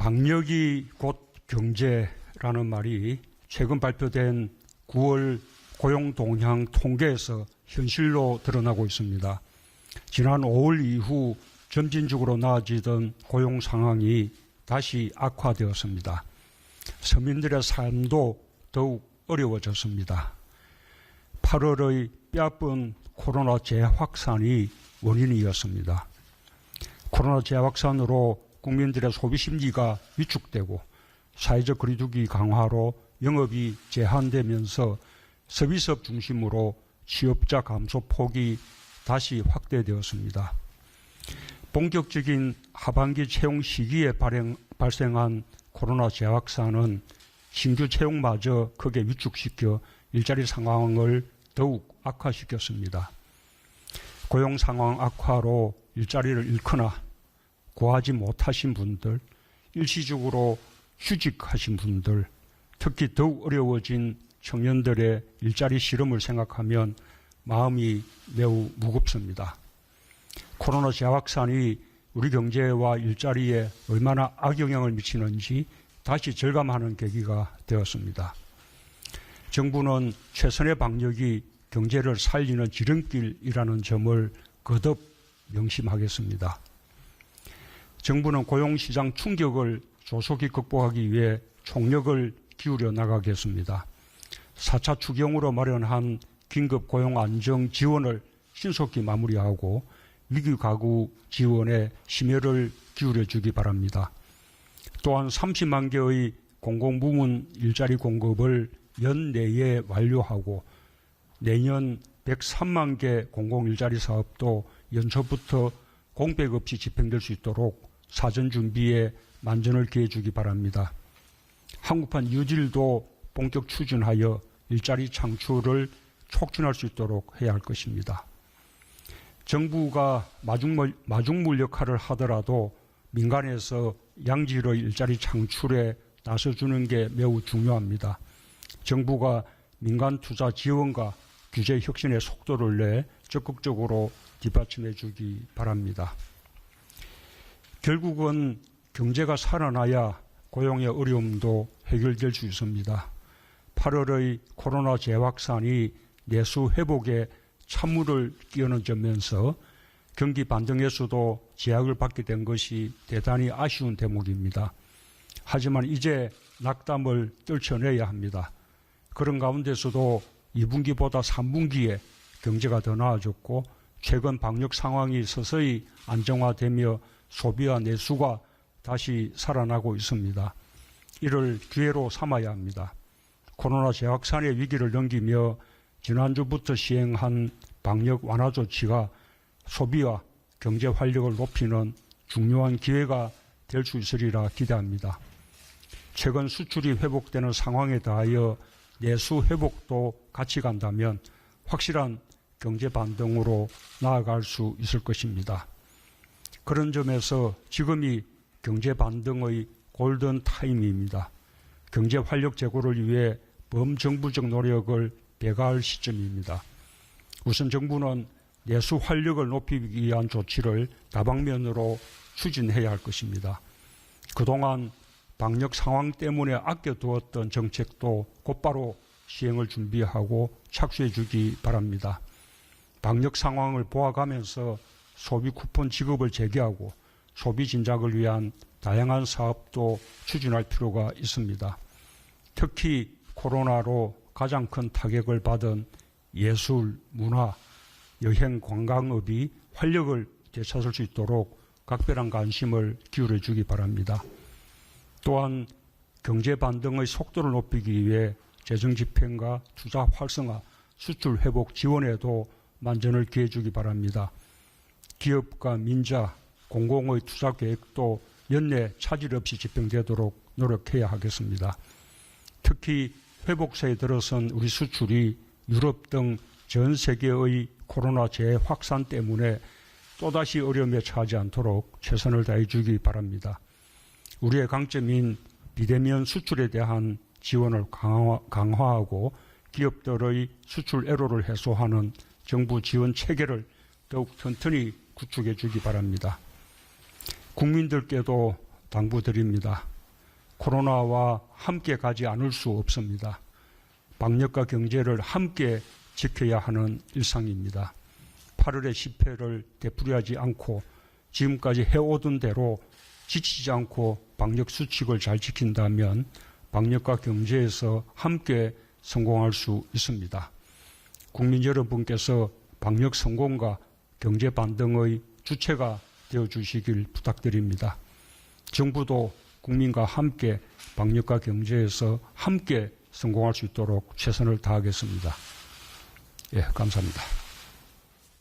방역이 곧 경제라는 말이 최근 발표된 9월 고용 동향 통계에서 현실로 드러나고 있습니다. 지난 5월 이후 점진적으로 나아지던 고용 상황이 다시 악화되었습니다. 서민들의 삶도 더욱 어려워졌습니다. 8월의 뼈아픈 코로나 재확산이 원인이었습니다. 코로나 재확산으로 국민들의 소비 심리가 위축되고 사회적 거리두기 강화로 영업이 제한되면서 서비스업 중심으로 취업자 감소 폭이 다시 확대되었습니다. 본격적인 하반기 채용 시기에 발생한 코로나 재확산은 신규 채용마저 크게 위축시켜 일자리 상황을 더욱 악화시켰습니다. 고용 상황 악화로 일자리를 잃거나 구하지 못하신 분들, 일시적으로 휴직하신 분들, 특히 더욱 어려워진 청년들의 일자리 실험을 생각하면 마음이 매우 무겁습니다. 코로나 재확산이 우리 경제와 일자리에 얼마나 악영향을 미치는지 다시 절감하는 계기가 되었습니다. 정부는 최선의 방역이 경제를 살리는 지름길이라는 점을 거듭 명심하겠습니다. 정부는 고용시장 충격을 조속히 극복하기 위해 총력을 기울여 나가겠습니다. 4차 추경으로 마련한 긴급 고용 안정 지원을 신속히 마무리하고 위기 가구 지원에 심혈을 기울여 주기 바랍니다. 또한 30만 개의 공공부문 일자리 공급을 연내에 완료하고 내년 103만 개 공공일자리 사업도 연초부터 공백 없이 집행될 수 있도록 사전 준비에 만전을 기해 주기 바랍니다. 한국판 뉴딜도 본격 추진하여 일자리 창출을 촉진할 수 있도록 해야 할 것입니다. 정부가 마중물 역할을 하더라도 민간에서 양질의 일자리 창출에 나서주는 게 매우 중요합니다. 정부가 민간 투자 지원과 규제 혁신의 속도를 내 적극적으로 뒷받침해 주기 바랍니다. 결국은 경제가 살아나야 고용의 어려움도 해결될 수 있습니다. 8월의 코로나 재확산이 내수 회복에 찬물을 끼얹으면서 경기 반등에서도 제약을 받게 된 것이 대단히 아쉬운 대목입니다. 하지만 이제 낙담을 떨쳐내야 합니다. 그런 가운데서도 2분기보다 3분기에 경제가 더 나아졌고 최근 방역 상황이 서서히 안정화되며 소비와 내수가 다시 살아나고 있습니다. 이를 기회로 삼아야 합니다. 코로나 재확산의 위기를 넘기며 지난주부터 시행한 방역 완화 조치가 소비와 경제 활력을 높이는 중요한 기회가 될 수 있으리라 기대합니다. 최근 수출이 회복되는 상황에 더하여 내수 회복도 같이 간다면 확실한 경제 반등으로 나아갈 수 있을 것입니다. 그런 점에서 지금이 경제 반등의 골든 타임입니다. 경제 활력 제고를 위해 범정부적 노력을 배가할 시점입니다. 우선 정부는 내수 활력을 높이기 위한 조치를 다방면으로 추진해야 할 것입니다. 그동안 방역 상황 때문에 아껴두었던 정책도 곧바로 시행을 준비하고 착수해 주기 바랍니다. 방역 상황을 보아가면서 소비 쿠폰 지급을 재개하고 소비 진작을 위한 다양한 사업도 추진할 필요가 있습니다. 특히 코로나로 가장 큰 타격을 받은 예술, 문화, 여행, 관광업이 활력을 되찾을 수 있도록 각별한 관심을 기울여 주기 바랍니다. 또한 경제 반등의 속도를 높이기 위해 재정 집행과 투자 활성화, 수출 회복 지원에도 만전을 기해 주기 바랍니다. 기업과 민자, 공공의 투자 계획도 연내 차질 없이 집행되도록 노력해야 하겠습니다. 특히 회복세에 들어선 우리 수출이 유럽 등 전 세계의 코로나 재확산 때문에 또다시 어려움에 처하지 않도록 최선을 다해 주기 바랍니다. 우리의 강점인 비대면 수출에 대한 지원을 강화하고 기업들의 수출 애로를 해소하는 정부 지원 체계를 더욱 튼튼히 구축해 주기 바랍니다. 국민들께도 당부드립니다. 코로나와 함께 가지 않을 수 없습니다. 방역과 경제를 함께 지켜야 하는 일상입니다. 8월의 집회를 되풀이하지 않고 지금까지 해오던 대로 지치지 않고 방역 수칙을 잘 지킨다면 방역과 경제에서 함께 성공할 수 있습니다. 국민 여러분께서 방역 성공과 경제 반등의 주체가 되어주시길 부탁드립니다. 정부도 국민과 함께 방역과 경제에서 함께 성공할 수 있도록 최선을 다하겠습니다. 예, 감사합니다.